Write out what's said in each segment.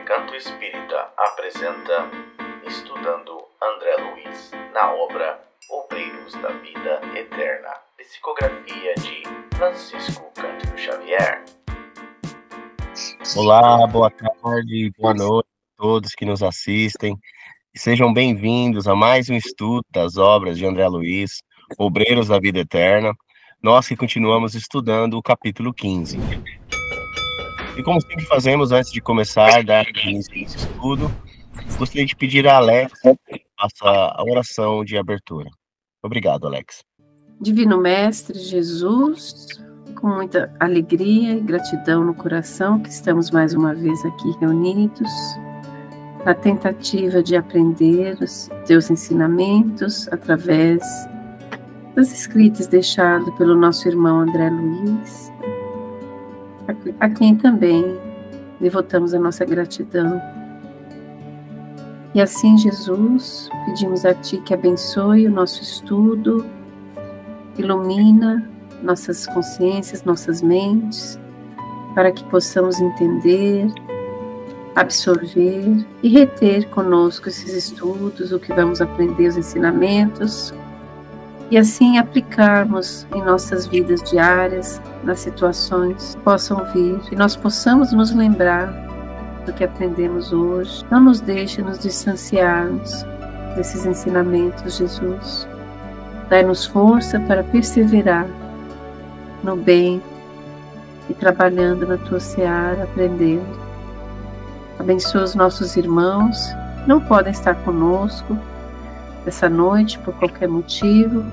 Recanto Espírita apresenta Estudando André Luiz, na obra Obreiros da Vida Eterna, psicografia de Francisco Cândido Xavier. Olá, boa tarde, boa noite a todos que nos assistem. Sejam bem-vindos a mais um estudo das obras de André Luiz, Obreiros da Vida Eterna. Nós que continuamos estudando o capítulo 15. E como sempre fazemos antes de começar, dar início a esse estudo, gostaria de pedir a Alex que faça a oração de abertura. Obrigado, Alex. Divino Mestre Jesus, com muita alegria e gratidão no coração que estamos mais uma vez aqui reunidos, na tentativa de aprender os teus ensinamentos através das escritas deixadas pelo nosso irmão André Luiz, a quem também devotamos a nossa gratidão. E assim, Jesus, pedimos a Ti que abençoe o nosso estudo, ilumina nossas consciências, nossas mentes, para que possamos entender, absorver e reter conosco esses estudos, o que vamos aprender, os ensinamentos, e assim aplicarmos em nossas vidas diárias, nas situações que possam vir, e nós possamos nos lembrar do que aprendemos hoje. Não nos deixe nos distanciarmos desses ensinamentos, Jesus. Dai-nos força para perseverar no bem e trabalhando na Tua seara, aprendendo. Abençoa os nossos irmãos que não podem estar conosco essa noite por qualquer motivo.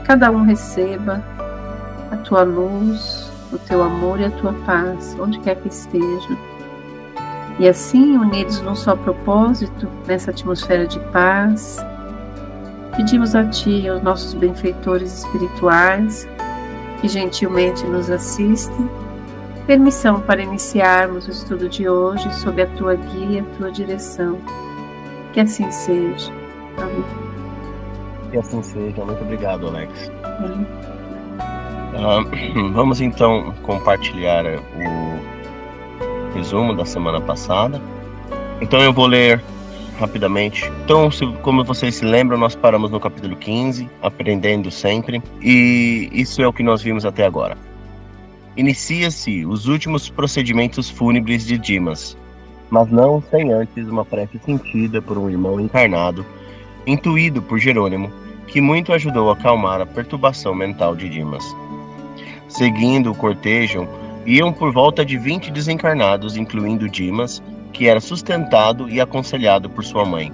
Cada um receba a Tua luz, o Teu amor e a Tua paz, onde quer que estejam. E assim, unidos num só propósito, nessa atmosfera de paz, pedimos a Ti, aos nossos benfeitores espirituais, que gentilmente nos assistem, permissão para iniciarmos o estudo de hoje sob a Tua guia e a Tua direção. Que assim seja. Amém. Que assim seja. Muito obrigado, Alex. Vamos então compartilhar o resumo da semana passada. Então eu vou ler rapidamente. Então, como vocês se lembram, nós paramos no capítulo 15, aprendendo sempre, e isso é o que nós vimos até agora. Inicia-se os últimos procedimentos fúnebres de Dimas, mas não sem antes uma prece sentida por um irmão encarnado, intuído por Jerônimo, que muito ajudou a acalmar a perturbação mental de Dimas. Seguindo o cortejo, iam por volta de 20 desencarnados, incluindo Dimas, que era sustentado e aconselhado por sua mãe.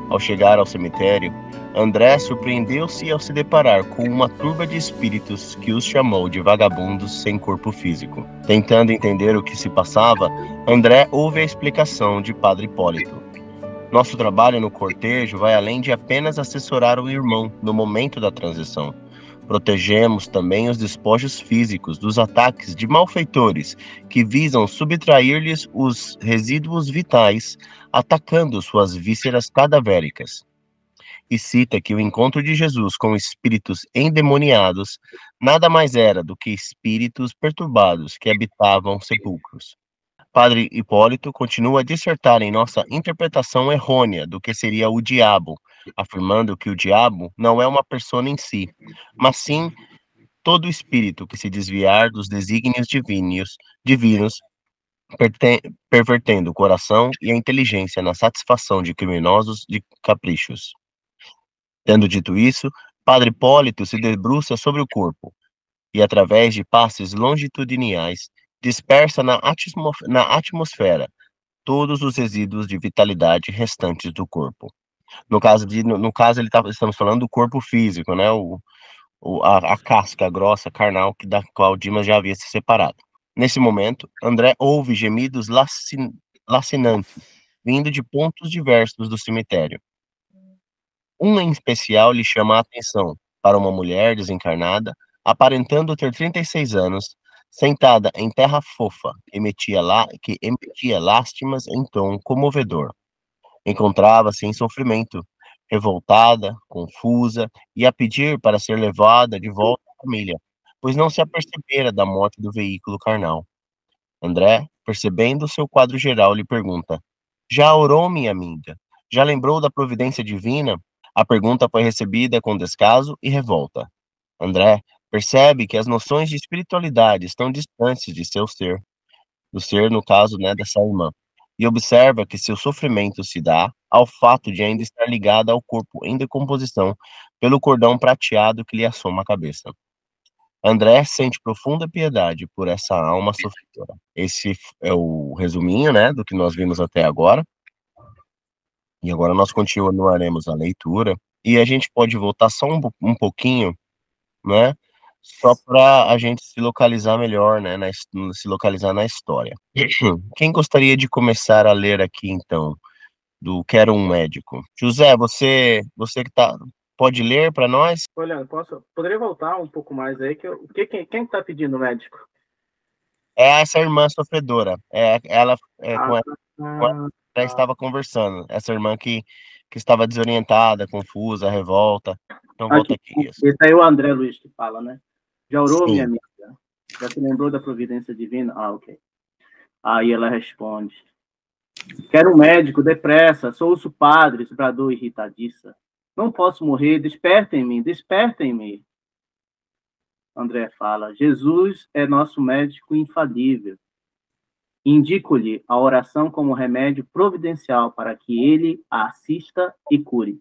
Ao chegar ao cemitério, André surpreendeu-se ao se deparar com uma turba de espíritos que os chamou de vagabundos sem corpo físico. Tentando entender o que se passava, André ouve a explicação de Padre Hipólito. Nosso trabalho no cortejo vai além de apenas assessorar o irmão no momento da transição. Protegemos também os despojos físicos dos ataques de malfeitores que visam subtrair-lhes os resíduos vitais, atacando suas vísceras cadavéricas. E cita que o encontro de Jesus com espíritos endemoniados nada mais era do que espíritos perturbados que habitavam sepulcros. Padre Hipólito continua a dissertar em nossa interpretação errônea do que seria o diabo, afirmando que o diabo não é uma pessoa em si, mas sim todo espírito que se desviar dos desígnios divinos, pervertendo o coração e a inteligência na satisfação de criminosos de caprichos. Tendo dito isso, Padre Hipólito se debruça sobre o corpo e, através de passes longitudinais, dispersa na atmosfera todos os resíduos de vitalidade restantes do corpo. No caso, estamos falando do corpo físico, né? A casca grossa, carnal, da qual Dimas já havia se separado. Nesse momento, André ouve gemidos lacinantes, vindo de pontos diversos do cemitério. Um em especial lhe chama a atenção para uma mulher desencarnada, aparentando ter 36 anos, sentada em terra fofa, que emitia lástimas em tom comovedor. Encontrava-se em sofrimento, revoltada, confusa, e a pedir para ser levada de volta à família, pois não se apercebera da morte do veículo carnal. André, percebendo o seu quadro geral, lhe pergunta: Já orou, minha amiga? Já lembrou da providência divina? A pergunta foi recebida com descaso e revolta. André percebe que as noções de espiritualidade estão distantes de seu ser, do ser, no caso, né, dessa irmã, e observa que seu sofrimento se dá ao fato de ainda estar ligada ao corpo em decomposição pelo cordão prateado que lhe assoma a cabeça. André sente profunda piedade por essa alma sofredora. Esse é o resuminho, né, do que nós vimos até agora. E agora nós continuaremos a leitura e a gente pode voltar só um pouquinho, né, só para a gente se localizar melhor, né, se localizar na história. Quem gostaria de começar a ler aqui, então, do Quero um Médico? José, você que pode ler para nós? Olha, poderia voltar um pouco mais aí, quem está pedindo médico? É essa irmã sofredora. Ela com ela já Tá. estava conversando. Essa irmã que estava desorientada, confusa, revolta. Então volta aqui, isso. Esse aí é o André Luiz que fala, né? Já orou, Sim. minha amiga? Já se lembrou da providência divina? Ah, ok. Aí ela responde: quero um médico, depressa, sou o padre, bradou irritadiça. Não posso morrer, despertem-me, despertem-me. André fala: Jesus é nosso médico infalível. Indico-lhe a oração como remédio providencial para que ele a assista e cure.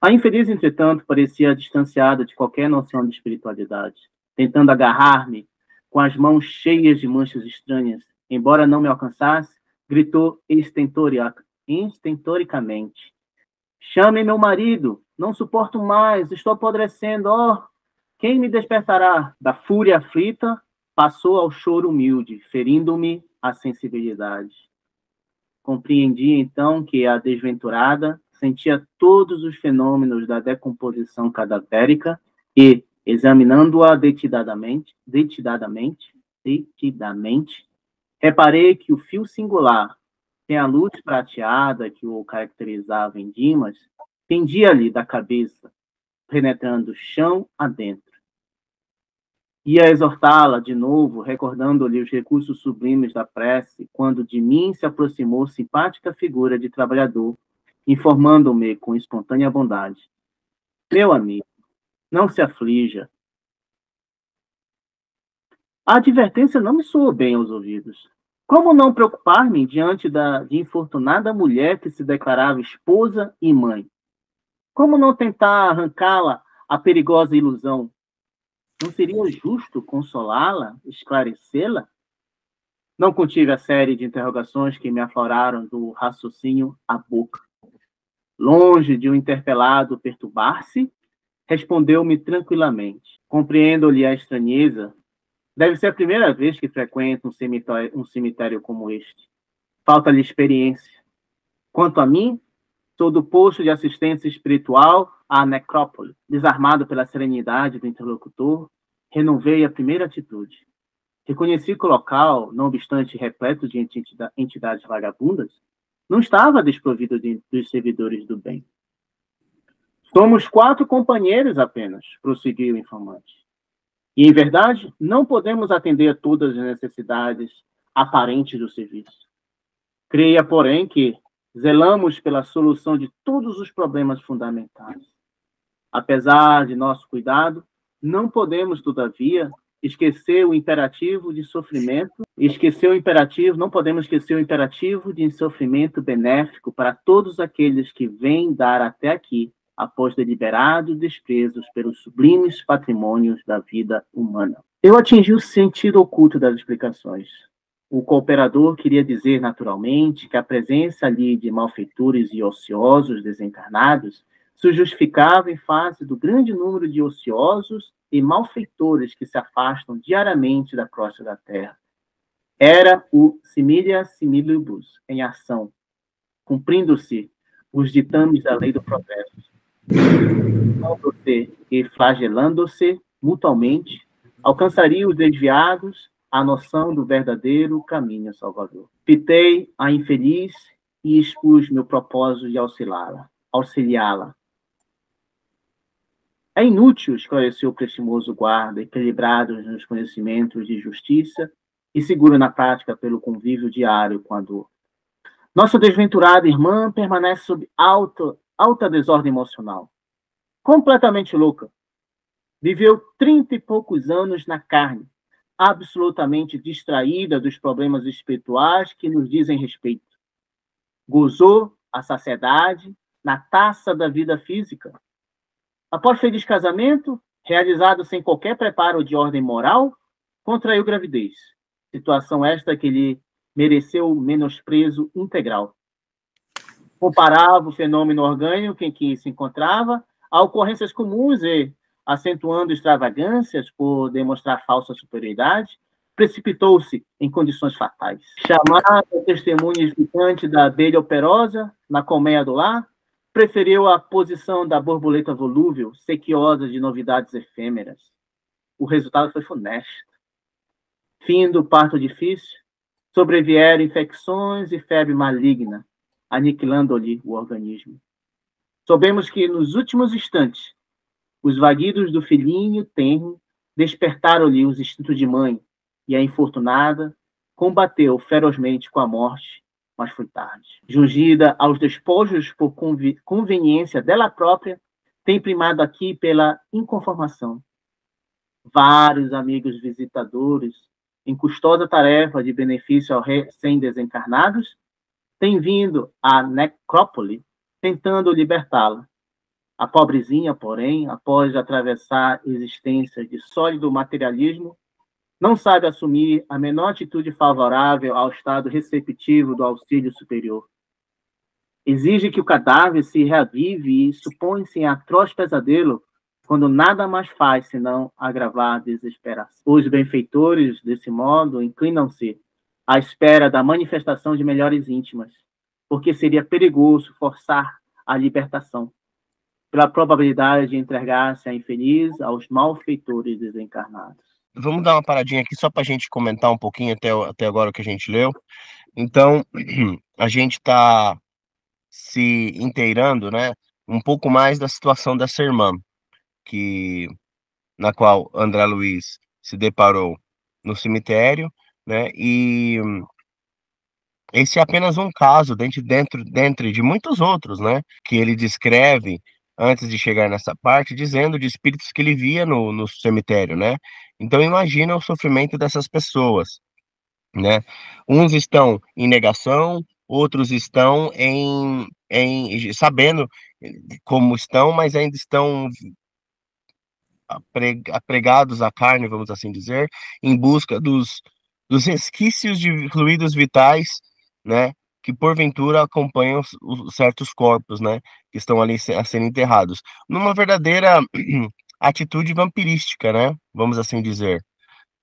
A infeliz, entretanto, parecia distanciada de qualquer noção de espiritualidade, tentando agarrar-me com as mãos cheias de manchas estranhas. Embora não me alcançasse, gritou estentoricamente: chame meu marido, não suporto mais, estou apodrecendo, oh, quem me despertará? Da fúria aflita, passou ao choro humilde, ferindo-me a sensibilidade. Compreendi, então, que a desventurada sentia todos os fenômenos da decomposição cadavérica e, examinando-a detidamente, reparei que o fio singular, sem a luz prateada que o caracterizava em Dimas, pendia-lhe da cabeça, penetrando chão adentro. Ia exortá-la de novo, recordando-lhe os recursos sublimes da prece, quando de mim se aproximou simpática figura de trabalhador, informando-me com espontânea bondade: meu amigo, não se aflija. A advertência não me soou bem aos ouvidos. Como não preocupar-me diante de infortunada mulher que se declarava esposa e mãe? Como não tentar arrancá-la à perigosa ilusão? Não seria justo consolá-la, esclarecê-la? Não contive a série de interrogações que me afloraram do raciocínio à boca. Longe de um interpelado perturbar-se, respondeu-me tranquilamente. Compreendo-lhe a estranheza. Deve ser a primeira vez que frequenta um cemitério como este. Falta-lhe experiência. Quanto a mim, sou do posto de assistência espiritual à necrópole. Desarmado pela serenidade do interlocutor, renovei a primeira atitude. Reconheci que o local, não obstante repleto de entidades vagabundas, não estava desprovido dos servidores do bem. Somos 4 companheiros apenas, prosseguiu o informante. E, em verdade, não podemos atender a todas as necessidades aparentes do serviço. Creia, porém, que zelamos pela solução de todos os problemas fundamentais. Apesar de nosso cuidado, não podemos, todavia, esquecer o imperativo de sofrimento, não podemos esquecer o imperativo de sofrimento benéfico para todos aqueles que vêm dar até aqui, após deliberados desprezos pelos sublimes patrimônios da vida humana. Eu atingi o sentido oculto das explicações. O cooperador queria dizer, naturalmente, que a presença ali de malfeitores e ociosos desencarnados se justificava em face do grande número de ociosos e malfeitores que se afastam diariamente da crosta da terra. Era o similia similibus em ação, cumprindo-se os ditames da lei do progresso, e flagelando-se mutuamente, alcançaria os desviados a noção do verdadeiro caminho salvador. Fitei a infeliz e expus meu propósito de auxiliá-la. É inútil, esclareceu o prestimoso guarda, equilibrado nos conhecimentos de justiça e seguro na prática pelo convívio diário com a dor. Nossa desventurada irmã permanece sob alta desordem emocional. Completamente louca. Viveu 30 e poucos anos na carne, absolutamente distraída dos problemas espirituais que nos dizem respeito. Gozou a saciedade na taça da vida física. Após feliz casamento, realizado sem qualquer preparo de ordem moral, contraiu gravidez. Situação esta que lhe mereceu menosprezo integral. Comparava o fenômeno orgânico em que se encontrava a ocorrências comuns e, acentuando extravagâncias por demonstrar falsa superioridade, precipitou-se em condições fatais. Chamada testemunha explicante da abelha operosa na colmeia do lar, preferiu a posição da borboleta volúvel, sequiosa de novidades efêmeras. O resultado foi funesto. Fim do parto difícil, sobrevieram infecções e febre maligna, aniquilando-lhe o organismo. Soubemos que, nos últimos instantes, os vaguidos do filhinho tenro despertaram-lhe os instintos de mãe, e a infortunada combateu ferozmente com a morte, mas foi tarde. Jungida aos despojos por conveniência dela própria, tem primado aqui pela inconformação. Vários amigos visitadores, em custosa tarefa de benefício aos recém-desencarnados, têm vindo à necrópole tentando libertá-la. A pobrezinha, porém, após atravessar existências de sólido materialismo, não sabe assumir a menor atitude favorável ao estado receptivo do auxílio superior. Exige que o cadáver se reavive e supõe-se em atroz pesadelo quando nada mais faz senão agravar a desesperação. Os benfeitores, desse modo, inclinam-se à espera da manifestação de melhores íntimas, porque seria perigoso forçar a libertação, pela probabilidade de entregar-se a infeliz aos malfeitores desencarnados. Vamos dar uma paradinha aqui só para a gente comentar um pouquinho até agora o que a gente leu. Então, a gente está se inteirando, né, um pouco mais da situação dessa irmã, na qual André Luiz se deparou no cemitério, né, e esse é apenas um caso dentro de muitos outros, né, que ele descreve antes de chegar nessa parte, dizendo de espíritos que ele via no cemitério, né? Então imagina o sofrimento dessas pessoas, né? Uns estão em negação, outros estão sabendo como estão, mas ainda estão apregados à carne, vamos assim dizer, em busca dos resquícios de fluidos vitais, né, que porventura acompanham os certos corpos, né, que estão ali a serem enterrados, numa verdadeira atitude vampirística, né, vamos assim dizer,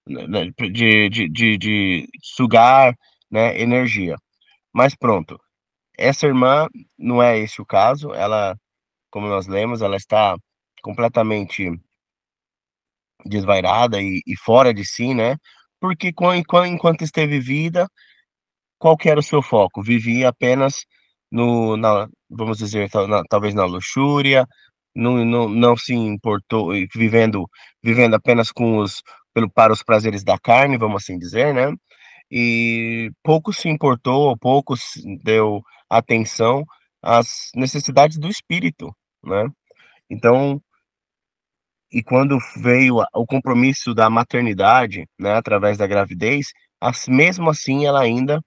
né, de sugar, né, energia. Mas pronto, essa irmã não é esse o caso, ela, como nós lemos, ela está completamente desvairada e fora de si, né? Porque enquanto esteve vida, qual que era o seu foco? Vivia apenas vamos dizer, talvez na luxúria, não se importou, vivendo apenas para os prazeres da carne, vamos assim dizer, né? E pouco se importou, pouco deu atenção às necessidades do espírito, né? Então, e quando veio o compromisso da maternidade, né, através da gravidez, mesmo assim ela ainda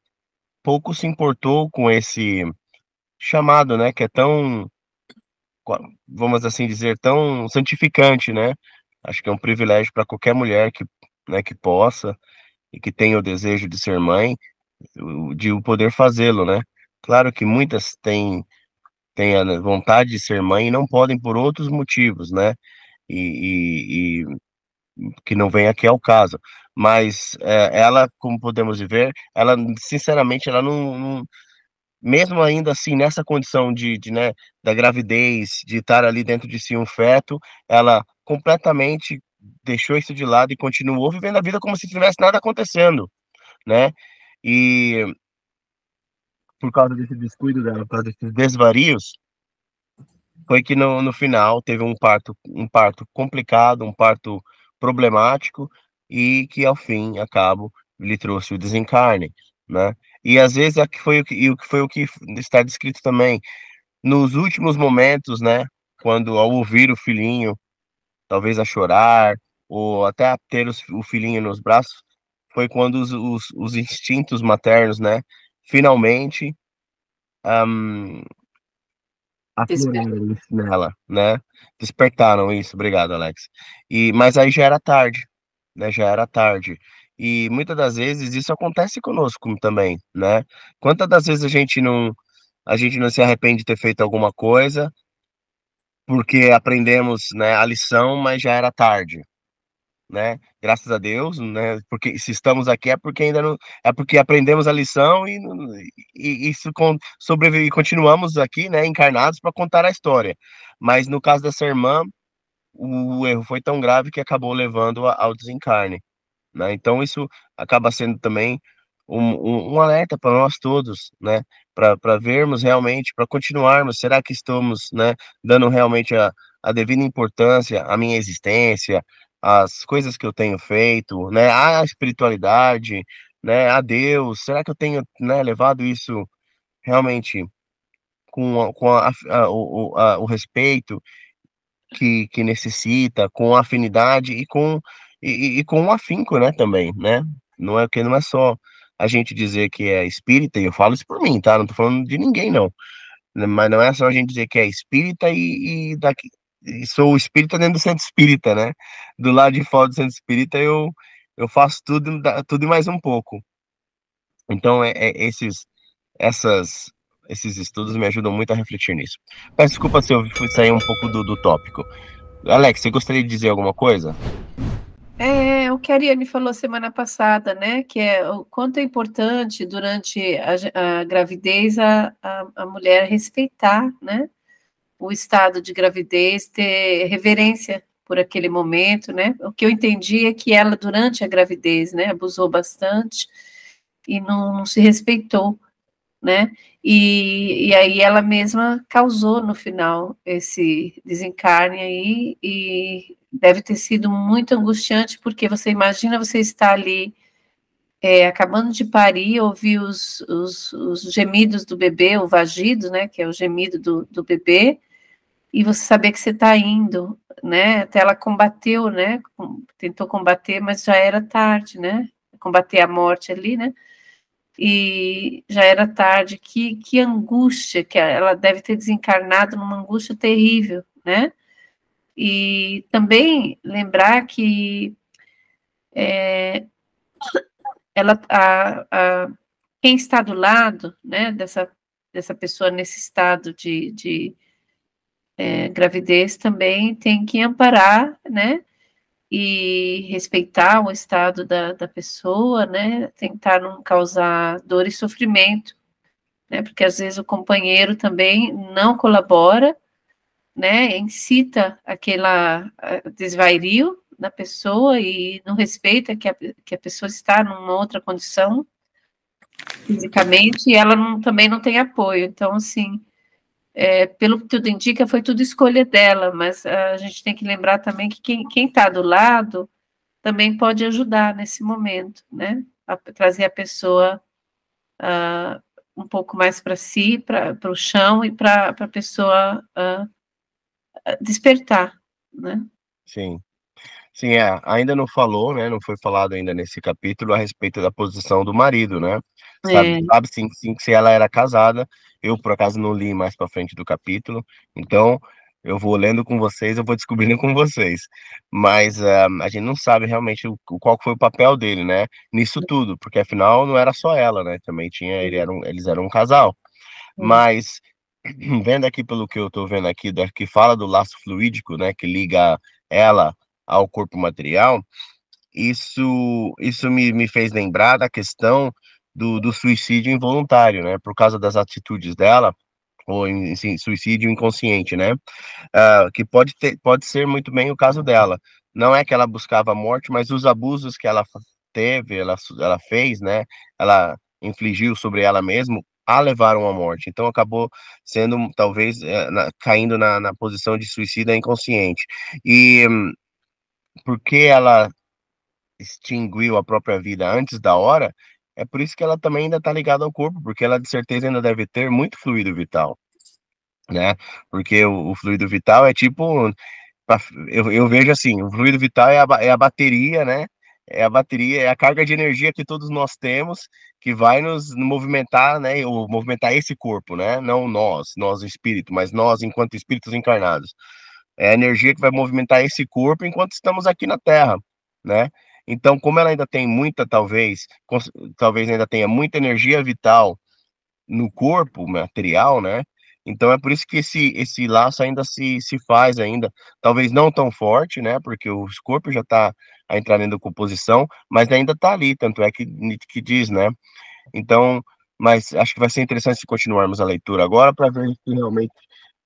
pouco se importou com esse chamado, né, que é tão, vamos assim dizer, tão santificante, né? Acho que é um privilégio para qualquer mulher né, que possa e que tenha o desejo de ser mãe, de o poder fazê-lo, né? Claro que muitas têm a vontade de ser mãe e não podem por outros motivos, né? E que não vem aqui ao caso, mas ela, como podemos ver, ela, sinceramente, ela mesmo ainda assim, nessa condição né, da gravidez, de estar ali dentro de si um feto, ela completamente deixou isso de lado e continuou vivendo a vida como se tivesse nada acontecendo, né? E por causa desse descuido dela, por causa desses desvarios, foi que no final teve um parto complicado, um parto problemático, e que ao fim, a cabo, lhe trouxe o desencarne, né? E às vezes foi o que está descrito também nos últimos momentos, né? Quando ao ouvir o filhinho, talvez a chorar, ou até a ter o filhinho nos braços, foi quando os instintos maternos, né? Finalmente um, afloraram isso nela, né? Despertaram isso, obrigado, Alex. Mas aí já era tarde, né? Já era tarde. E muitas das vezes isso acontece conosco também, né? Quantas das vezes a gente não se arrepende de ter feito alguma coisa porque aprendemos, né, a lição, mas já era tarde, né? Graças a Deus, né? Porque se estamos aqui é porque ainda não é porque aprendemos a lição e isso sobrevive e continuamos aqui, né, encarnados para contar a história. Mas no caso dessa irmã, o erro foi tão grave que acabou levando ao desencarne, né? Então isso acaba sendo também um alerta para nós todos, né? Para vermos realmente, para continuarmos, será que estamos, né, dando realmente a devida importância à minha existência, às coisas que eu tenho feito, né, à espiritualidade, né, a Deus, será que eu tenho, né, levado isso realmente com o respeito que necessita, com afinidade e com um afinco, né, também, né? Não é só a gente dizer que é espírita, e eu falo isso por mim, tá? Não tô falando de ninguém, não. Mas não é só a gente dizer que é espírita e sou espírita dentro do centro espírita, né? Do lado de fora do centro espírita eu faço tudo, tudo e mais um pouco. Então, essas, esses estudos me ajudam muito a refletir nisso. Peço desculpa se eu fui sair um pouco do tópico. Alex, você gostaria de dizer alguma coisa? O que a Ariane falou semana passada, né? Que é o quanto é importante durante a gravidez a mulher respeitar, né? O estado de gravidez, ter reverência por aquele momento, né? O que eu entendi é que ela, durante a gravidez, né, abusou bastante e não se respeitou, né? E aí ela mesma causou no final esse desencarne aí e deve ter sido muito angustiante, porque você imagina você estar ali acabando de parir, ouvir os gemidos do bebê, o vagido, né, que é o gemido do bebê, e você saber que você está indo, né, até ela combateu, né, tentou combater, mas já era tarde, né, combater a morte ali, né, e já era tarde, que angústia, que ela deve ter desencarnado numa angústia terrível, né, e também lembrar que quem está do lado, né, dessa pessoa nesse estado de gravidez também tem que amparar, né, e respeitar o estado da pessoa, né, tentar não causar dor e sofrimento, né, porque às vezes o companheiro também não colabora, né, incita aquela desvario na pessoa e não respeita que a pessoa está numa outra condição fisicamente e ela também não tem apoio. Então, assim, pelo que tudo indica, foi tudo escolha dela, mas a gente tem que lembrar também que quem está do lado também pode ajudar nesse momento, né? A trazer a pessoa um pouco mais para si, para o chão e para a pessoa despertar, né? Sim. Sim, ainda não falou, né? Não foi falado ainda nesse capítulo a respeito da posição do marido, né? Sabe sim, sim, que se ela era casada, eu por acaso não li mais para frente do capítulo, então eu vou lendo com vocês, eu vou descobrindo com vocês. Mas a gente não sabe realmente qual foi o papel dele, né? Nisso tudo, porque afinal não era só ela, né? Também tinha, eles eram um casal. Mas vendo aqui pelo que eu tô vendo aqui, que fala do laço fluídico, né? Que liga ela ao corpo material, isso me fez lembrar da questão do suicídio involuntário, né? Por causa das atitudes dela, ou sim, suicídio inconsciente, né? Que pode ser muito bem o caso dela. Não é que ela buscava a morte, mas os abusos que ela teve, ela fez, né? Ela infligiu sobre ela mesma, a levaram à morte. Então acabou sendo, talvez, caindo na posição de suicida inconsciente. E porque ela extinguiu a própria vida antes da hora, É por isso que ela também ainda está ligada ao corpo, porque ela de certeza ainda deve ter muito fluido vital, né? Porque o fluido vital é tipo, eu vejo assim, o fluido vital é a bateria, né? É a bateria, é a carga de energia que todos nós temos, que vai nos movimentar, né? Ou movimentar esse corpo, né? Não nós espírito, mas nós enquanto espíritos encarnados. É a energia que vai movimentar esse corpo enquanto estamos aqui na Terra, né? Então, como ela ainda tem muita, talvez ainda tenha muita energia vital no corpo material, né? Então é por isso que esse laço ainda se faz ainda, talvez não tão forte, né? Porque o corpo já está a entrar em decomposição, mas ainda está ali, tanto é que diz, né? Então, mas acho que vai ser interessante se continuarmos a leitura agora para ver se realmente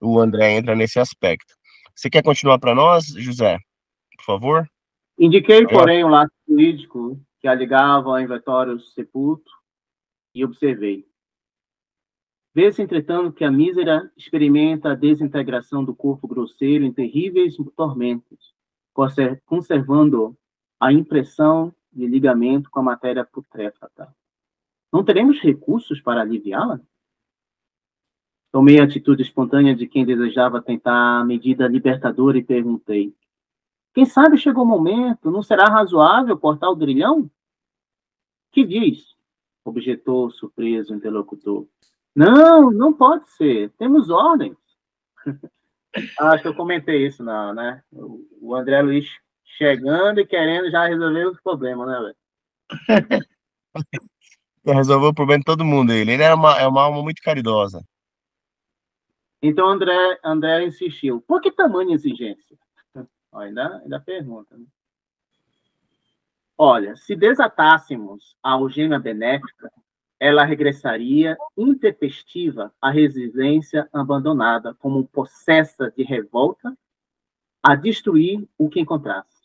o André entra nesse aspecto. Você quer continuar para nós, José? Por favor? Indiquei, porém, o laço fluídico que a ligava ao inventório sepulto e observei. Vê-se, entretanto, que a mísera experimenta a desintegração do corpo grosseiro em terríveis tormentos, conservando a impressão de ligamento com a matéria putréfata. Não teremos recursos para aliviá-la? Tomei a atitude espontânea de quem desejava tentar a medida libertadora e perguntei: quem sabe chegou o momento, não será razoável cortar o grilhão? Que diz? Objetou surpreso o interlocutor. Não, não pode ser. Temos ordens. Acho que eu comentei isso, não, né? O André Luiz chegando e querendo já resolver os problemas, né, velho? Resolveu o problema de todo mundo. Ele é uma alma muito caridosa. Então André insistiu. Por que tamanha exigência? Ainda pergunta, né? Olha, se desatássemos a algema benéfica, ela regressaria intempestiva à residência abandonada, como possessa de revolta, a destruir o que encontrasse.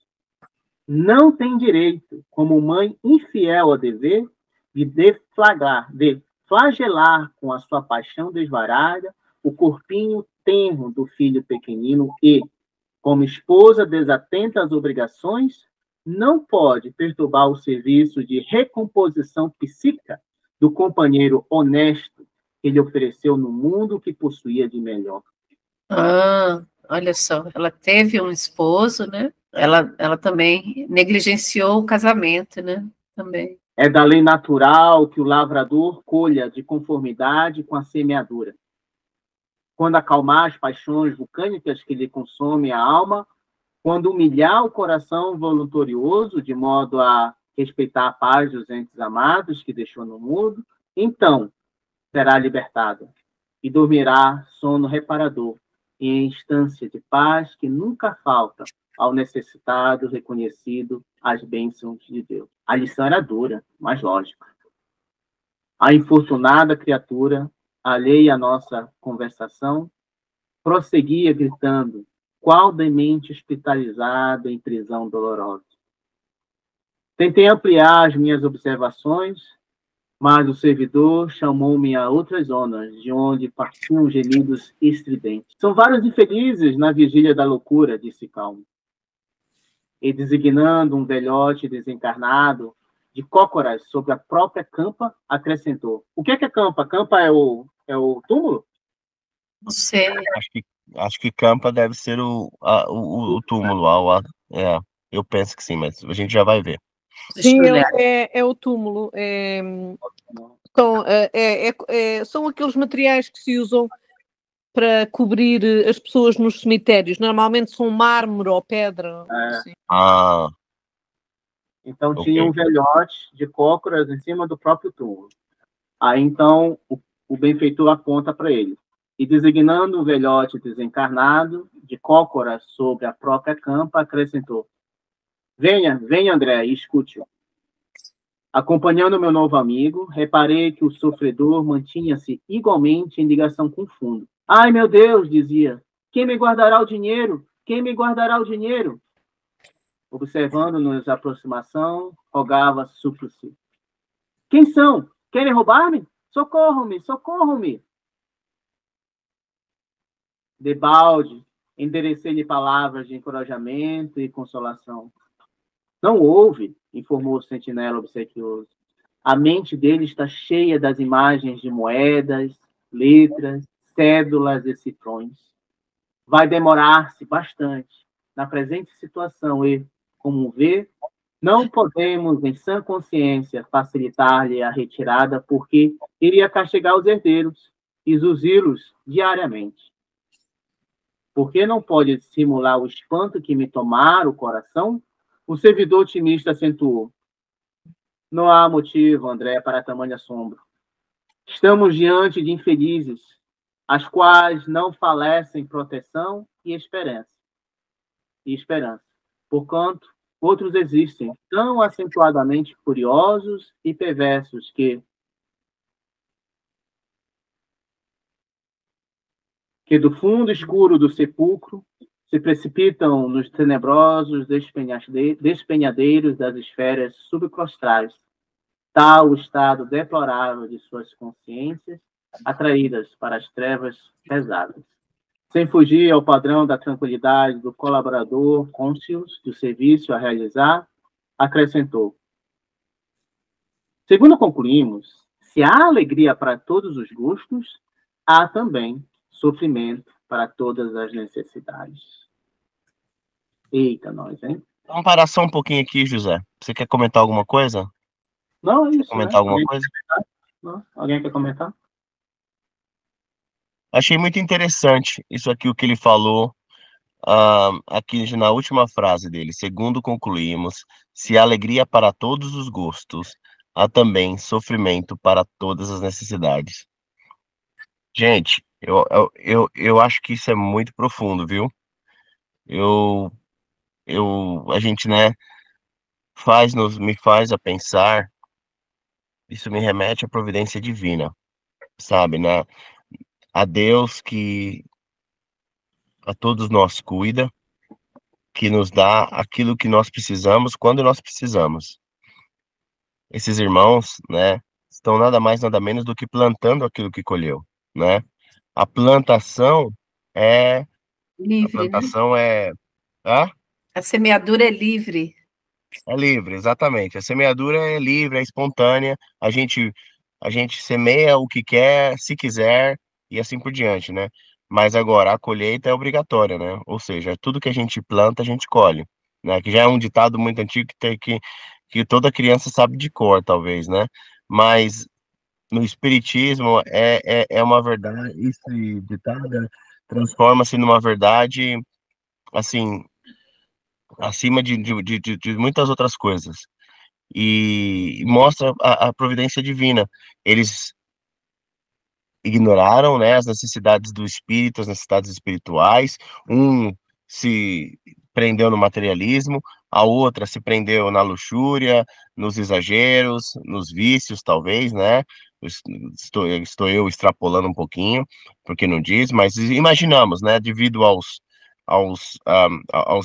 Não tem direito, como mãe infiel ao dever, de flagelar com a sua paixão desvarada o corpinho tenro do filho pequenino e, como esposa desatenta às obrigações, não pode perturbar o serviço de recomposição psíquica do companheiro honesto que lhe ofereceu no mundo o que possuía de melhor. Ah, olha só, ela teve um esposo, né? Ela também negligenciou o casamento, né? Também. É da lei natural que o lavrador colha de conformidade com a semeadura. Quando acalmar as paixões vulcânicas que lhe consomem a alma, quando humilhar o coração voluntarioso, de modo a respeitar a paz dos entes amados que deixou no mundo, então será libertada e dormirá sono reparador, em instância de paz que nunca falta ao necessitado reconhecido as bênçãos de Deus. A lição era dura, mas lógica. A infortunada criatura, alheia à nossa conversação, prosseguia gritando: qual demente hospitalizado em prisão dolorosa. Tentei ampliar as minhas observações, mas o servidor chamou-me a outras zonas, de onde partiam gemidos estridentes. São vários infelizes na vigília da loucura, disse calmo. E designando um velhote desencarnado de cócoras sobre a própria campa, acrescentou: o que é campa? Campa é o túmulo? Não sei. Acho que Campa deve ser o túmulo. Eu penso que sim, mas a gente já vai ver. Sim, é o túmulo. São aqueles materiais que se usam para cobrir as pessoas nos cemitérios. Normalmente são mármore ou pedra. Assim. Então tinha um velhote de cócoras em cima do próprio túmulo. Aí então o benfeitor aponta para ele. E designando o velhote desencarnado de cócoras sobre a própria campa, acrescentou: venha, André, e escute-o. Acompanhando meu novo amigo, reparei que o sofredor mantinha-se igualmente em ligação com o fundo. Ai, meu Deus, dizia, quem me guardará o dinheiro? Quem me guardará o dinheiro? Observando-nos a aproximação, rogava súplice. Quem são? Querem roubar-me? Socorram-me, socorram-me! Debalde, enderecei-lhe palavras de encorajamento e consolação. Não houve, informou o sentinela obsequioso. A mente dele está cheia das imagens de moedas, letras, cédulas e cifrões. Vai demorar-se bastante na presente situação e, como vê, não podemos, em sã consciência, facilitar-lhe a retirada, porque iria castigar os herdeiros e zuzi-los diariamente. Porque não pode simular o espanto que me tomara o coração? O servidor otimista acentuou. Não há motivo, André, para tamanho assombro. Estamos diante de infelizes, as quais não falecem proteção e esperança. Porquanto, outros existem, tão acentuadamente curiosos e perversos que do fundo escuro do sepulcro se precipitam nos tenebrosos despenhadeiros das esferas subcostrais, tal o estado deplorável de suas consciências, atraídas para as trevas pesadas. Sem fugir ao padrão da tranquilidade do colaborador cônscios do serviço a realizar, acrescentou. Segundo concluímos, se há alegria para todos os gostos, há também sofrimento para todas as necessidades. Eita, nós, hein? Vamos parar só um pouquinho aqui, José. Você quer comentar alguma coisa? Não, é Quer isso, comentar né? alguma coisa? Não? Alguém quer comentar? Achei muito interessante isso aqui, o que ele falou, aqui na última frase dele. Segundo concluímos, se há alegria para todos os gostos, há também sofrimento para todas as necessidades. Gente, eu acho que isso é muito profundo, viu? Eu, a gente, né, me faz a pensar, isso me remete à providência divina, sabe, né? A Deus que a todos nós cuida, que nos dá aquilo que nós precisamos quando nós precisamos. Esses irmãos, né, estão nada mais, nada menos do que plantando aquilo que colheu, né? A plantação é, a Livre, né? plantação é, hã? A semeadura é livre. É livre, exatamente. A semeadura é livre, é espontânea. A gente semeia o que quer, se quiser, e assim por diante, né? Mas agora a colheita é obrigatória, né? Ou seja, tudo que a gente planta, a gente colhe, né? Que já é um ditado muito antigo que toda criança sabe de cor, talvez, né? Mas no espiritismo é uma verdade, esse ditado transforma-se numa verdade, assim, acima de muitas outras coisas e mostra a providência divina. Eles ignoraram, né, as necessidades do espírito, as necessidades espirituais. Um se prendeu no materialismo, a outra se prendeu na luxúria, nos exageros, nos vícios, talvez, né? Estou eu extrapolando um pouquinho, porque não diz, mas imaginamos, né? Devido aos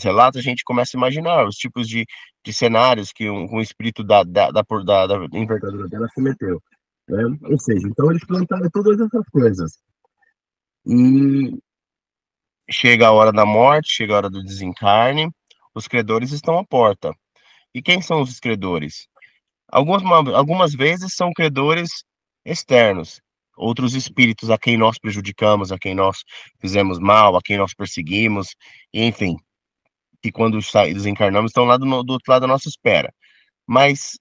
relatos, a gente começa a imaginar os tipos de cenários que um espírito da envergadura dela se meteu. Né? Ou seja, então eles plantaram todas essas coisas. E chega a hora da morte, chega a hora do desencarne, os credores estão à porta. E quem são os credores? Algumas vezes são credores externos, outros espíritos a quem nós prejudicamos, a quem nós fizemos mal, a quem nós perseguimos, enfim, que quando desencarnamos estão lá do outro lado da nossa espera. Mas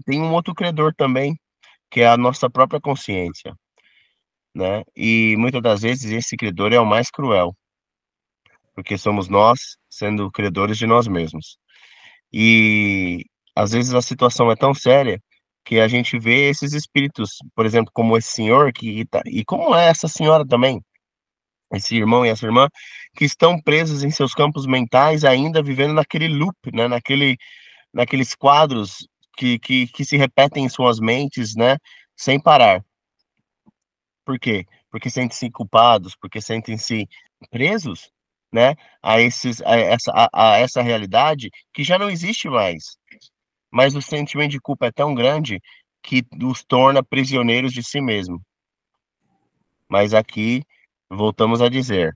tem um outro credor também, que é a nossa própria consciência, né? E muitas das vezes esse credor é o mais cruel, porque somos nós sendo credores de nós mesmos. E às vezes a situação é tão séria que a gente vê esses espíritos, por exemplo, como esse senhor e como é essa senhora também, esse irmão e essa irmã, que estão presos em seus campos mentais, ainda vivendo naquele loop, né? Naqueles quadros que se repetem em suas mentes, né? Sem parar. Por quê? Porque sentem-se culpados, porque sentem-se presos, né, a essa realidade que já não existe mais. Mas o sentimento de culpa é tão grande que os torna prisioneiros de si mesmo. Mas aqui voltamos a dizer,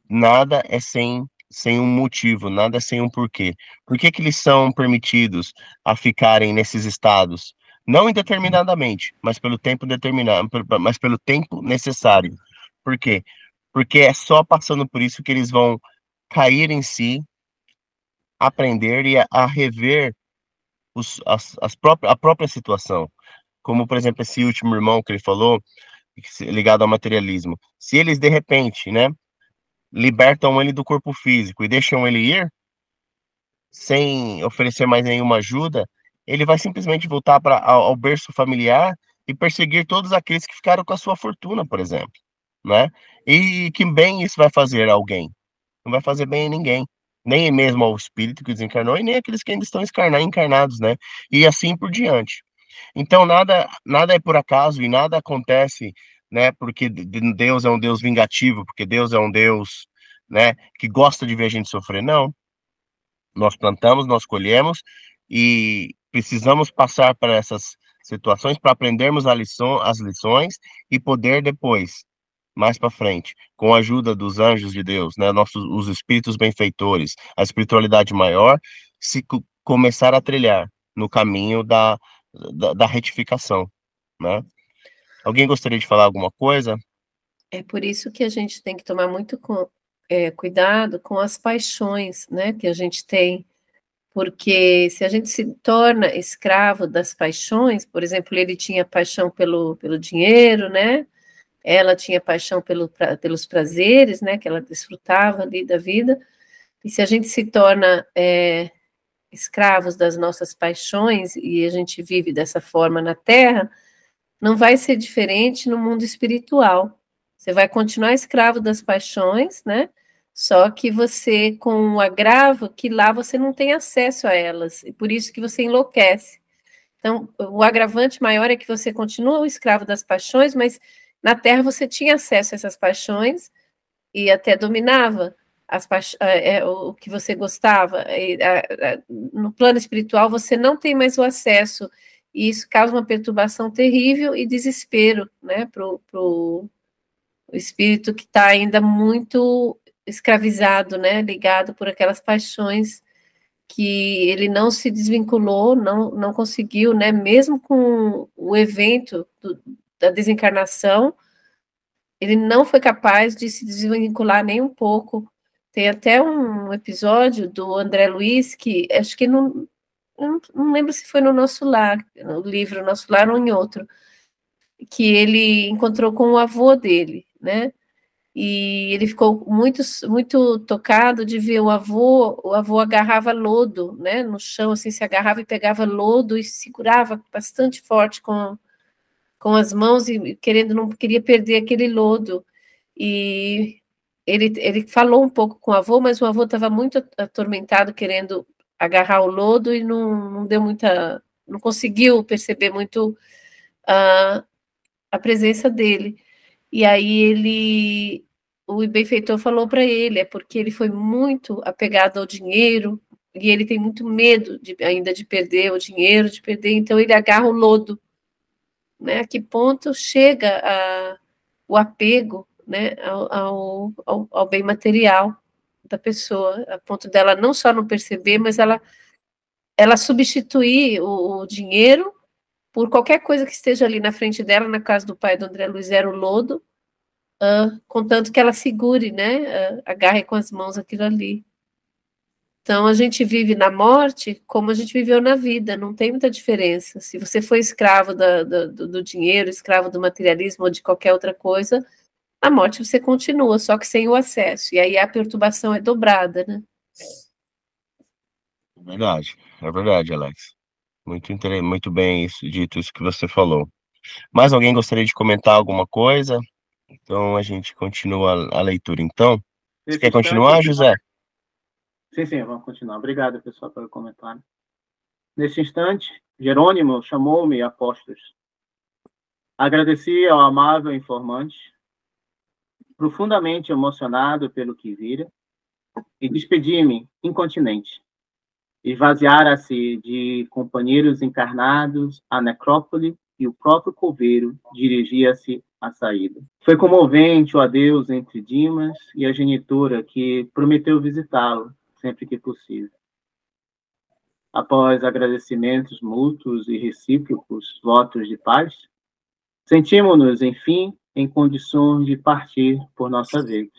nada é sem sem um motivo, nada sem um porquê. Por que que eles são permitidos a ficarem nesses estados? Não indeterminadamente, mas pelo tempo determinado, mas pelo tempo necessário. Por quê? Porque é só passando por isso que eles vão cair em si, aprender e a rever a própria situação. Como, por exemplo, esse último irmão que ele falou, ligado ao materialismo. Se eles, de repente, né, libertam ele do corpo físico e deixam ele ir, sem oferecer mais nenhuma ajuda, ele vai simplesmente voltar ao berço familiar e perseguir todos aqueles que ficaram com a sua fortuna, por exemplo, né? E que bem isso vai fazer a alguém? Não vai fazer bem a ninguém, nem mesmo ao espírito que desencarnou e nem aqueles que ainda estão encarnados, né? E assim por diante. Então nada é por acaso e nada acontece, né? Porque Deus é um Deus vingativo, porque Deus é um Deus, né, que gosta de ver a gente sofrer. Não, nós plantamos, nós colhemos e precisamos passar por essas situações para aprendermos as lições e poder depois, mais para frente, com a ajuda dos anjos de Deus, né, os espíritos benfeitores, a espiritualidade maior, começar a trilhar no caminho da retificação, né? Alguém gostaria de falar alguma coisa? É por isso que a gente tem que tomar muito cuidado com as paixões, né, que a gente tem, porque se a gente se torna escravo das paixões, por exemplo, ele tinha paixão pelo dinheiro, né, ela tinha paixão pelos prazeres, né, que ela desfrutava ali da vida, e se a gente se torna escravos das nossas paixões e a gente vive dessa forma na Terra, não vai ser diferente no mundo espiritual. Você vai continuar escravo das paixões, né? Só que você, com o agravo, que lá você não tem acesso a elas, e por isso que você enlouquece. Então, o agravante maior é que você continua o escravo das paixões, mas na Terra você tinha acesso a essas paixões e até dominava o que você gostava. No plano espiritual você não tem mais o acesso, e isso causa uma perturbação terrível e desespero, né, para o espírito que está ainda muito escravizado, né, ligado por aquelas paixões que ele não se desvinculou, não conseguiu, né, mesmo com o evento da desencarnação, ele não foi capaz de se desvincular nem um pouco. Tem até um episódio do André Luiz, que acho que não lembro se foi no Nosso Lar, no livro Nosso Lar ou em outro, que ele encontrou com o avô dele, né? E ele ficou muito, muito tocado de ver o avô agarrava lodo, né? No chão, assim, se agarrava e pegava lodo e segurava bastante forte com as mãos e não queria perder aquele lodo. E ele falou um pouco com o avô, mas o avô estava muito atormentado, querendo agarrar o lodo e não deu não conseguiu perceber muito a presença dele. E aí o benfeitor falou para ele, é porque ele foi muito apegado ao dinheiro e ele tem muito medo ainda de perder o dinheiro, então ele agarra o lodo, né? A que ponto chega o apego, né, ao bem material da pessoa, a ponto dela não só não perceber, mas ela substituir o dinheiro por qualquer coisa que esteja ali na frente dela. Na casa do pai do André Luiz era o lodo, contanto que ela segure, né, agarre com as mãos aquilo ali. Então, a gente vive na morte como a gente viveu na vida, não tem muita diferença. Se você foi escravo do dinheiro, escravo do materialismo ou de qualquer outra coisa, na morte você continua, só que sem o acesso. E aí a perturbação é dobrada, né? É verdade, Alex. Muito bem dito isso que você falou. Mais alguém gostaria de comentar alguma coisa? Então a gente continua a leitura. Então, você quer continuar, José? Sim, vamos continuar. Obrigado, pessoal, pelo comentário. Nesse instante, Jerônimo chamou-me apóstolos. Agradeci ao amável informante, profundamente emocionado pelo que vira, e despedi-me incontinente. Esvaziara-se de companheiros encarnados a necrópole e o próprio coveiro dirigia-se a saída. Foi comovente o adeus entre Dimas e a genitora, que prometeu visitá-lo sempre que possível. Após agradecimentos mútuos e recíprocos votos de paz, sentimos-nos, enfim, em condições de partir por nossa vez.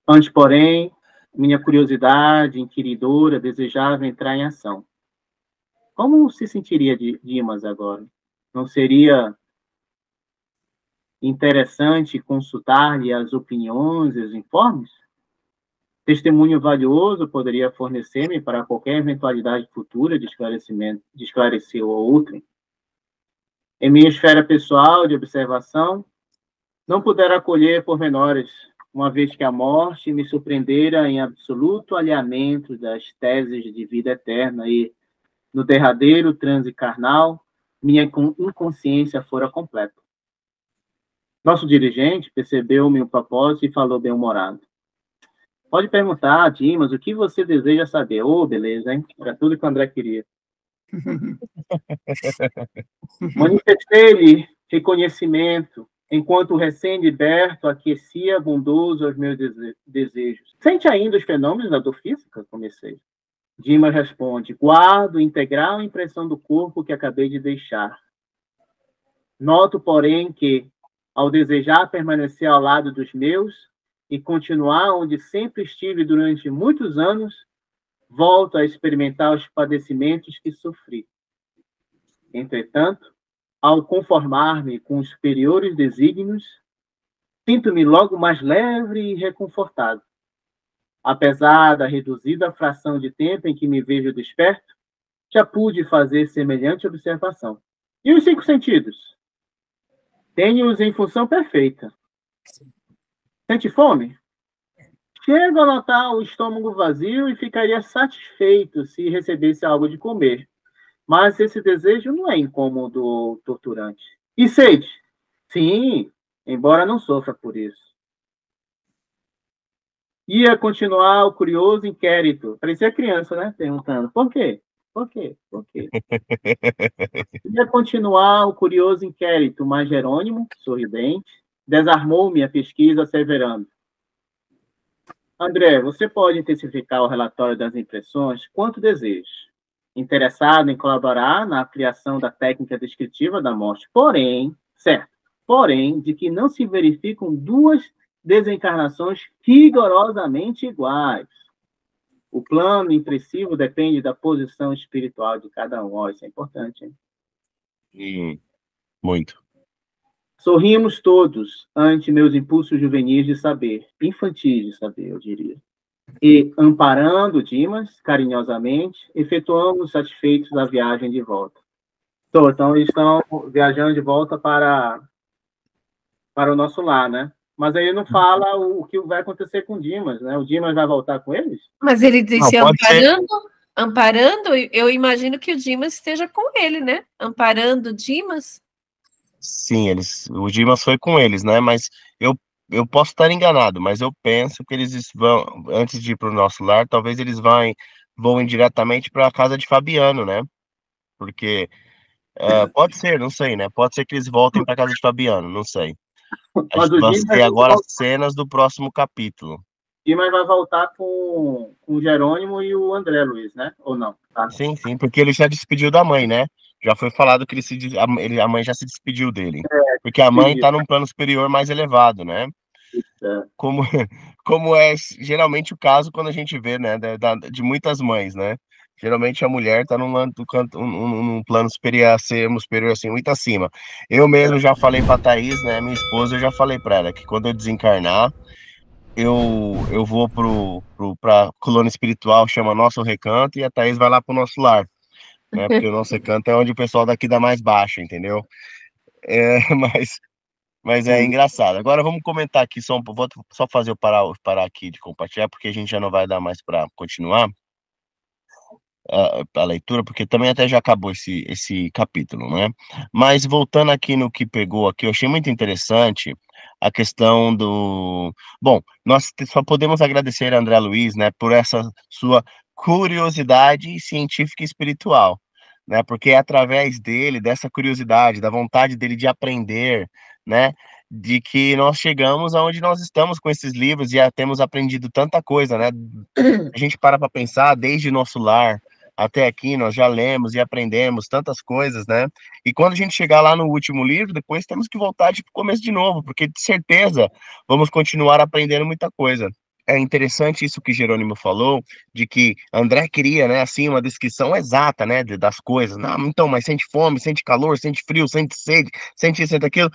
Antes, porém, minha curiosidade inquiridora desejava entrar em ação. Como se sentiria Dimas agora? Não seria interessante consultar-lhe as opiniões e os informes? Testemunho valioso poderia fornecer-me para qualquer eventualidade futura de esclarecer o outro. Em minha esfera pessoal de observação, não pudera acolher pormenores, uma vez que a morte me surpreendera em absoluto alinhamento das teses de vida eterna e, no derradeiro transe carnal, minha inconsciência fora completa. Nosso dirigente percebeu meu propósito e falou bem-humorado. Pode perguntar, Dimas, o que você deseja saber? Oh, beleza, hein? Era tudo que o André queria. Manifestei-lhe reconhecimento, enquanto o recém-liberto aquecia bondoso aos meus desejos. Sente ainda os fenômenos da dor física? Comecei. Dimas responde, guardo integral impressão do corpo que acabei de deixar. Noto, porém, que, ao desejar permanecer ao lado dos meus e continuar onde sempre estive durante muitos anos, volto a experimentar os padecimentos que sofri. Entretanto, ao conformar-me com os superiores desígnios, sinto-me logo mais leve e reconfortado. Apesar da reduzida fração de tempo em que me vejo desperto, já pude fazer semelhante observação. E os 5 sentidos? Tenho-os em função perfeita. Sente fome? Chego a notar o estômago vazio e ficaria satisfeito se recebesse algo de comer. Mas esse desejo não é incômodo ou torturante. E sede? Sim, embora não sofra por isso. Ia continuar o curioso inquérito. Parecia criança, né? Perguntando, por quê? Por quê? Por quê? Ia continuar o curioso inquérito, mas Jerônimo, sorridente, desarmou minha pesquisa, asseverando. André, você pode intensificar o relatório das impressões quanto deseja. Interessado em colaborar na criação da técnica descritiva da morte, porém, de que não se verificam 2 desencarnações rigorosamente iguais. O plano impressivo depende da posição espiritual de cada um. Oh, isso é importante, hein? Muito. Sorrimos todos ante meus impulsos juvenis de saber, infantis de saber, eu diria. E, amparando Dimas, carinhosamente, efetuamos satisfeitos a viagem de volta. Então, eles estão viajando de volta para o nosso lar, né? Mas aí não fala o que vai acontecer com o Dimas, né? O Dimas vai voltar com eles? Mas ele disse Não, pode amparando, eu imagino que o Dimas esteja com ele, né? Amparando Dimas. Sim, o Dimas foi com eles, né? Mas eu posso estar enganado, mas eu penso que eles vão, antes de ir para o nosso lar, talvez eles vão diretamente para a casa de Fabiano, né? Porque pode ser, não sei, né? Pode ser que eles voltem para a casa de Fabiano, não sei. A Mas gente o vai Dimas ter agora as cenas do próximo capítulo. Dimas vai voltar com o Jerônimo e o André Luiz, né? Ou não? Tá? Sim, porque ele já despediu da mãe, né? Já foi falado que a mãe já se despediu dele. Porque a mãe está num plano superior mais elevado, né? Como é geralmente o caso quando a gente vê, né? De muitas mães, né? Geralmente a mulher está num plano superior, superior assim, muito acima. Eu mesmo já falei para a Thaís, né? Minha esposa, eu já falei para ela que quando eu desencarnar, eu vou pra colônia espiritual, chama Nosso Recanto, e a Thaís vai lá pro nosso lar, né? Porque o nosso recanto é onde o pessoal daqui dá mais baixo, entendeu? Mas é engraçado. Agora vamos comentar aqui, vou só fazer eu parar aqui de compartilhar, porque a gente já não vai dar mais para continuar a leitura, porque também até já acabou esse capítulo, né? Mas voltando aqui no que pegou aqui, eu achei muito interessante a questão do... Bom, nós só podemos agradecer a André Luiz, né, por essa sua curiosidade científica e espiritual, né? Porque é através dele, dessa curiosidade, da vontade dele de aprender, né? De que nós chegamos aonde nós estamos com esses livros e já temos aprendido tanta coisa, né? A gente para pensar, desde nosso lar até aqui, nós já lemos e aprendemos tantas coisas, né? E quando a gente chegar lá no último livro, depois temos que voltar para o começo de novo, porque de certeza vamos continuar aprendendo muita coisa. É interessante isso que Jerônimo falou, de que André queria, né, assim, uma descrição exata, né, das coisas. Não, então, mas sente fome, sente calor, sente frio, sente sede, sente isso, sente aquilo.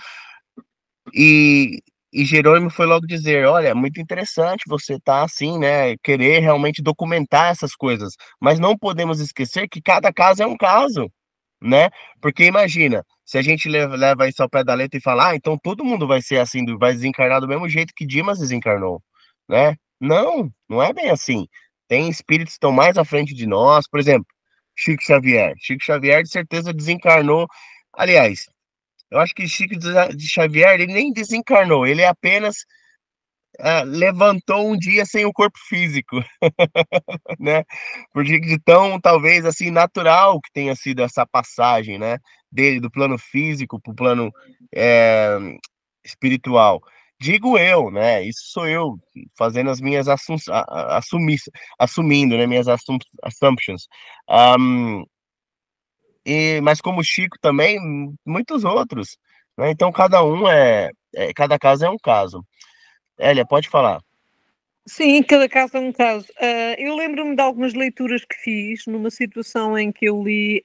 E, e Jerônimo foi logo dizer, olha, muito interessante você tá assim, né, querer realmente documentar essas coisas, mas não podemos esquecer que cada caso é um caso, né? Porque imagina, se a gente leva isso ao pé da letra e falar, ah, então todo mundo vai ser assim, vai desencarnar do mesmo jeito que Dimas desencarnou, né? Não, não é bem assim. Tem espíritos que estão mais à frente de nós, por exemplo, Chico Xavier. Chico Xavier de certeza desencarnou. Aliás, eu acho que Chico de Xavier, ele nem desencarnou, ele apenas levantou um dia sem o corpo físico, né? Porque de tão, talvez, assim, natural que tenha sido essa passagem, né? Dele, do plano físico para o plano é, espiritual. Digo eu, né? Isso sou eu fazendo as minhas assumindo, né? Minhas assumptions. Um, mas como Chico também, muitos outros, né? Então cada caso é um caso. Elia, pode falar. Sim, cada caso é um caso. Eu lembro-me de algumas leituras que fiz numa situação em que eu li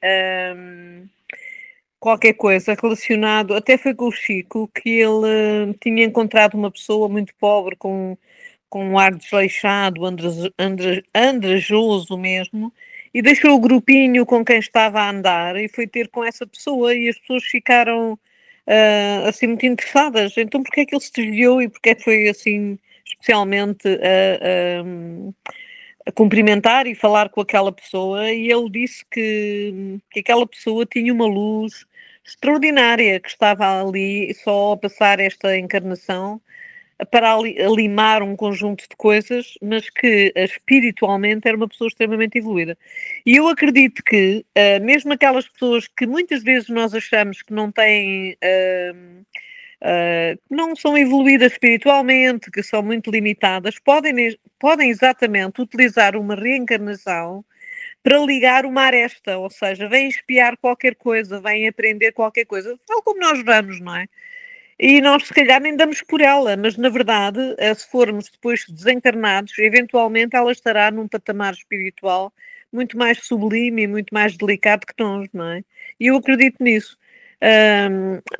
qualquer coisa relacionado, até foi com o Chico, que ele tinha encontrado uma pessoa muito pobre com um ar desleixado, andrajoso mesmo, e deixou o grupinho com quem estava a andar e foi ter com essa pessoa e as pessoas ficaram assim muito interessadas. Então porquê é que ele se desviou e porquê é que foi assim especialmente a cumprimentar e falar com aquela pessoa? E ele disse que aquela pessoa tinha uma luz extraordinária, que estava ali só a passar esta encarnação para limar um conjunto de coisas, mas que espiritualmente era uma pessoa extremamente evoluída. E eu acredito que, mesmo aquelas pessoas que muitas vezes nós achamos que não têm, que não são evoluídas espiritualmente, que são muito limitadas, podem exatamente utilizar uma reencarnação para ligar uma aresta, ou seja, vêm espiar qualquer coisa, vêm aprender qualquer coisa, tal como nós vamos, não é? E nós, se calhar, nem damos por ela, mas na verdade, se formos depois desencarnados, eventualmente ela estará num patamar espiritual muito mais sublime e muito mais delicado que nós, não é? E eu acredito nisso.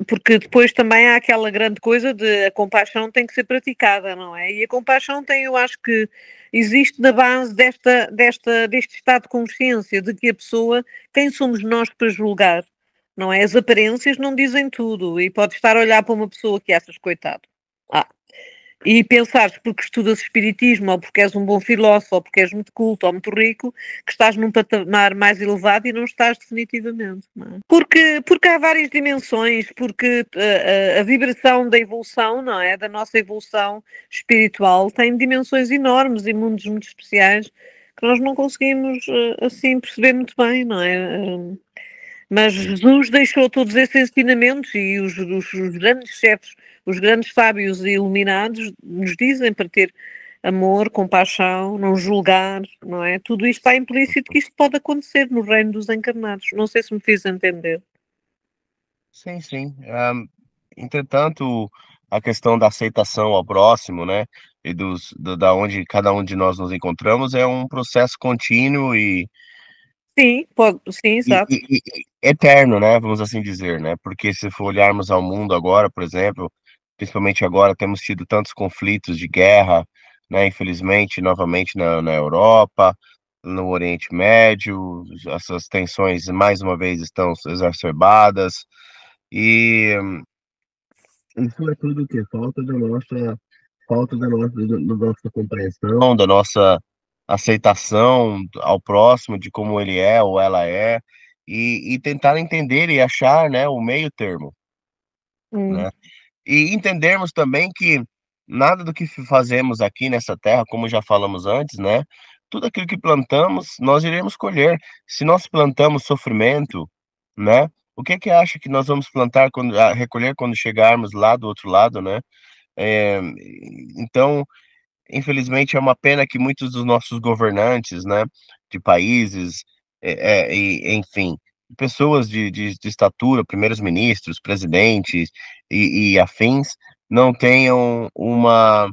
Porque depois também há aquela grande coisa de a compaixão tem que ser praticada, não é? E a compaixão tem, eu acho que existe na base deste estado de consciência, de que a pessoa, quem somos nós para julgar? Não é? As aparências não dizem tudo e podes estar a olhar para uma pessoa que achas coitado. E pensares porque estudas espiritismo ou porque és um bom filósofo ou porque és muito culto ou muito rico que estás num patamar mais elevado e não estás definitivamente. Não é? Porque há várias dimensões, porque a vibração da evolução, não é? Da nossa evolução espiritual tem dimensões enormes e mundos muito especiais que nós não conseguimos assim perceber muito bem, não é? Mas Jesus deixou todos esses ensinamentos e os grandes chefes, os grandes sábios e iluminados nos dizem para ter amor, compaixão, não julgar, não é? Tudo isto está implícito que isto pode acontecer no reino dos encarnados. Não sei se me fiz entender. Sim, sim. Entretanto, a questão da aceitação ao próximo, né, e da onde cada um de nós nos encontramos é um processo contínuo Sim, pode, sim, exato. e eterno, né, vamos assim dizer, né, porque se for olharmos ao mundo agora, por exemplo, principalmente agora, temos tido tantos conflitos de guerra, né, infelizmente, novamente na Europa, no Oriente Médio, essas tensões mais uma vez estão exacerbadas, e isso é tudo que da nossa compreensão, da nossa aceitação ao próximo, de como ele é ou ela é, e tentar entender e achar, né, o meio termo, né? E entendermos também que nada do que fazemos aqui nessa terra, como já falamos antes, né, tudo aquilo que plantamos, nós iremos colher. Se nós plantamos sofrimento, né? O que que acha que nós vamos plantar recolher quando chegarmos lá do outro lado, né? É, então, infelizmente, é uma pena que muitos dos nossos governantes, né, de países, enfim, pessoas de estatura, primeiros ministros, presidentes e afins, não tenham uma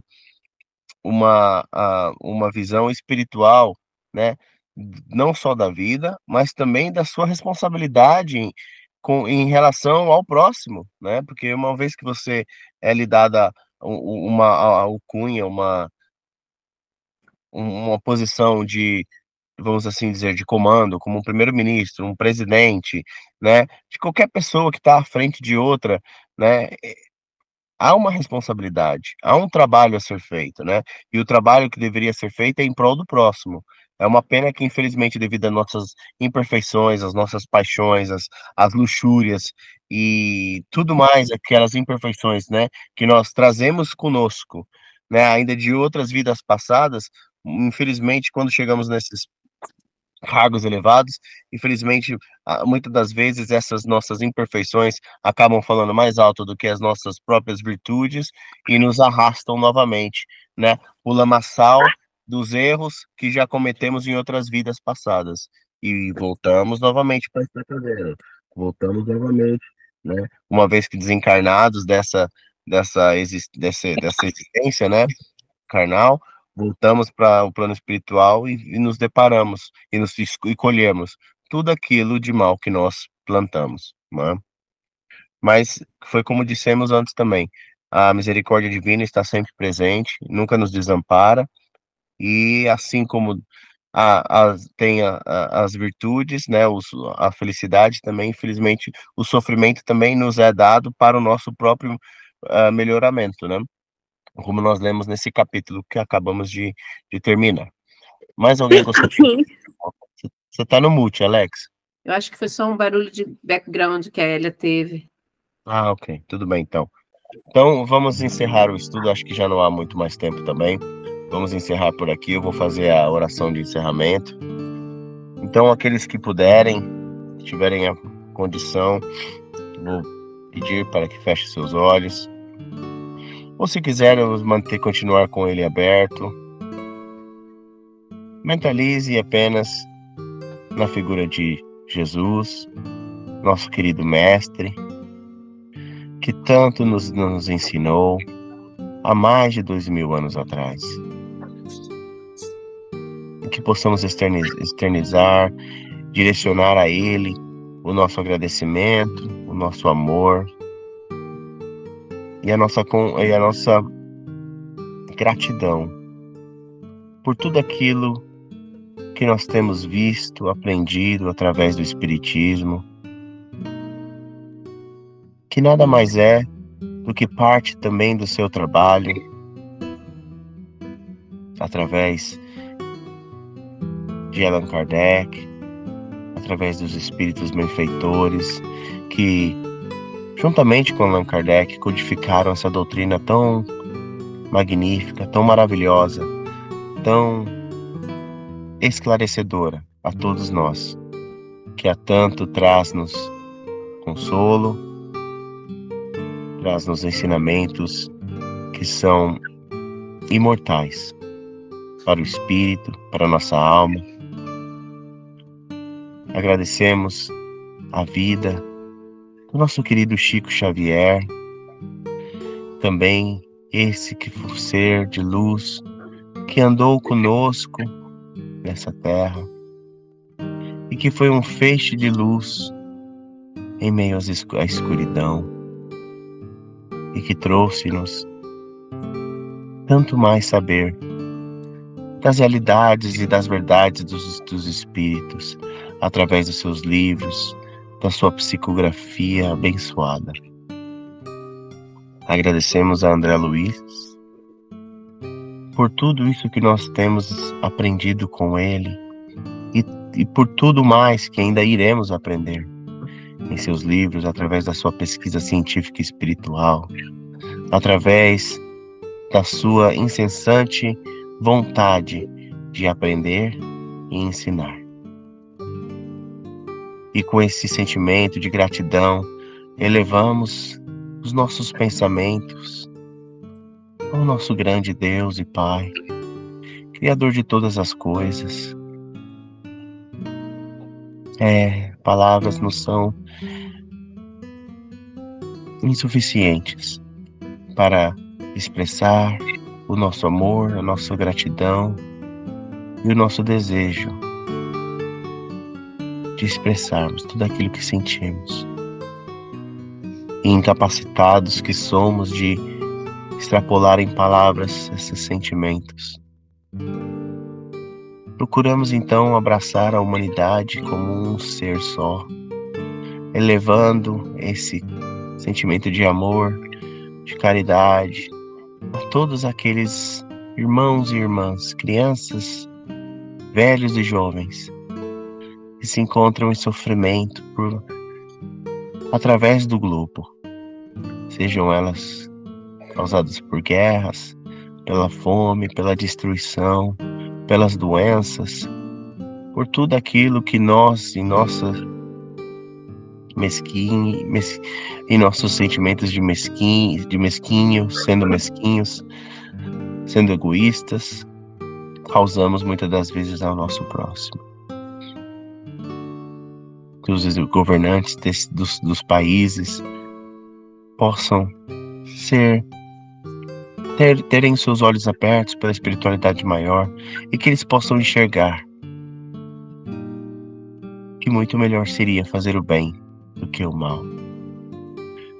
visão espiritual, né, não só da vida, mas também da sua responsabilidade em relação ao próximo, né, porque uma vez que você é lhe dada uma alcunha, uma posição de, vamos assim dizer, de comando, como um primeiro-ministro, um presidente, né, de qualquer pessoa que está à frente de outra, né, há uma responsabilidade, há um trabalho a ser feito, né, e o trabalho que deveria ser feito é em prol do próximo. É uma pena que, infelizmente, devido às nossas imperfeições, às nossas paixões, às luxúrias e tudo mais, aquelas imperfeições, né, que nós trazemos conosco, né, ainda de outras vidas passadas, infelizmente, quando chegamos nesses cargos elevados, infelizmente, muitas das vezes essas nossas imperfeições acabam falando mais alto do que as nossas próprias virtudes e nos arrastam novamente, né? O lamaçal dos erros que já cometemos em outras vidas passadas. E voltamos novamente para esta cadeira. Voltamos novamente, né? Uma vez que desencarnados dessa existência, né? Carnal, voltamos para o plano espiritual e nos deparamos e colhemos tudo aquilo de mal que nós plantamos, né? Mas foi como dissemos antes também, a misericórdia divina está sempre presente, nunca nos desampara, e assim como tem as virtudes, né, a felicidade também, infelizmente, o sofrimento também nos é dado para o nosso próprio melhoramento, né? Como nós lemos nesse capítulo que acabamos de terminar. Mais alguém gostaria? Você está no mute, Alex. Eu acho que foi só um barulho de background que a Elia teve. Ah, ok. Tudo bem, então. Então, vamos encerrar o estudo. Acho que já não há muito mais tempo também. Vamos encerrar por aqui. Eu vou fazer a oração de encerramento. Então, aqueles que puderem, tiverem a condição, vou pedir para que feche seus olhos. Ou se quiser, continuar com ele aberto. Mentalize apenas na figura de Jesus, nosso querido mestre, que tanto nos ensinou há mais de 2000 anos atrás. E que possamos externizar, direcionar a ele o nosso agradecimento, o nosso amor e a nossa gratidão por tudo aquilo que nós temos visto, aprendido através do Espiritismo, que nada mais é do que parte também do seu trabalho, através de Allan Kardec, através dos espíritos benfeitores, que, juntamente com Allan Kardec, codificaram essa doutrina tão magnífica, tão maravilhosa, tão esclarecedora a todos nós, que há tanto traz-nos consolo, traz-nos ensinamentos que são imortais para o espírito, para a nossa alma. Agradecemos a vida do nosso querido Chico Xavier, também esse que foi ser de luz, que andou conosco nessa terra e que foi um feixe de luz em meio à escuridão e que trouxe-nos tanto mais saber das realidades e das verdades dos espíritos através dos seus livros, da sua psicografia abençoada. Agradecemos a André Luiz por tudo isso que nós temos aprendido com ele e por tudo mais que ainda iremos aprender em seus livros, através da sua pesquisa científica e espiritual, através da sua incessante vontade de aprender e ensinar. E com esse sentimento de gratidão, elevamos os nossos pensamentos ao nosso grande Deus e Pai, Criador de todas as coisas. Palavras não são insuficientes para expressar o nosso amor, a nossa gratidão e o nosso desejo de expressarmos tudo aquilo que sentimos. E incapacitados que somos de extrapolar em palavras esses sentimentos. Procuramos então abraçar a humanidade como um ser só, elevando esse sentimento de amor, de caridade a todos aqueles irmãos e irmãs, crianças, velhos e jovens, que se encontram em sofrimento através do globo, sejam elas causadas por guerras, pela fome, pela destruição, pelas doenças, por tudo aquilo que nós, em nossos sentimentos de mesquinhos, sendo egoístas, causamos muitas das vezes ao nosso próximo. Que os governantes dos países possam terem seus olhos abertos pela espiritualidade maior e que eles possam enxergar que muito melhor seria fazer o bem do que o mal.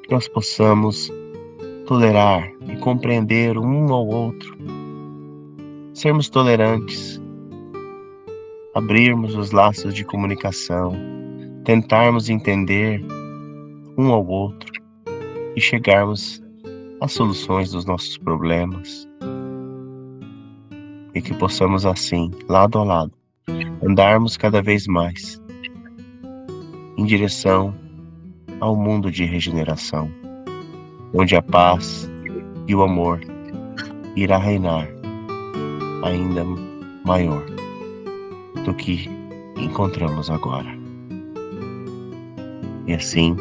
Que nós possamos tolerar e compreender um ao outro, sermos tolerantes, abrirmos os laços de comunicação, tentarmos entender um ao outro e chegarmos às soluções dos nossos problemas. E que possamos assim, lado a lado, andarmos cada vez mais em direção ao mundo de regeneração, onde a paz e o amor irá reinar ainda maior do que encontramos agora. E assim,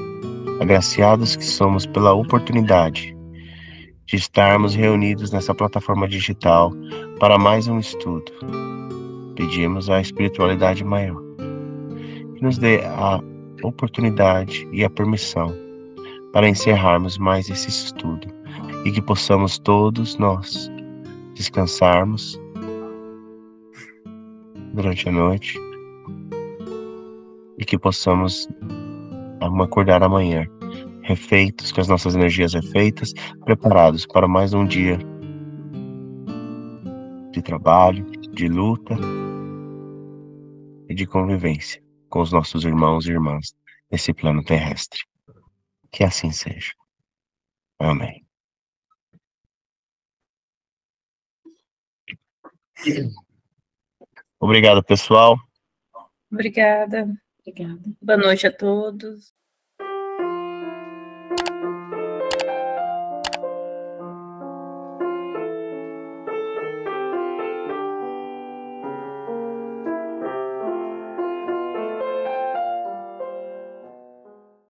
agraciados que somos pela oportunidade de estarmos reunidos nessa plataforma digital para mais um estudo, pedimos à espiritualidade maior que nos dê a oportunidade e a permissão para encerrarmos mais esse estudo e que possamos todos nós descansarmos durante a noite e que possamos acordar amanhã refeitos, com as nossas energias refeitas, preparados para mais um dia de trabalho, de luta e de convivência com os nossos irmãos e irmãs nesse plano terrestre. Que assim seja. Amém. Obrigado, pessoal. Obrigada. Boa noite a todos.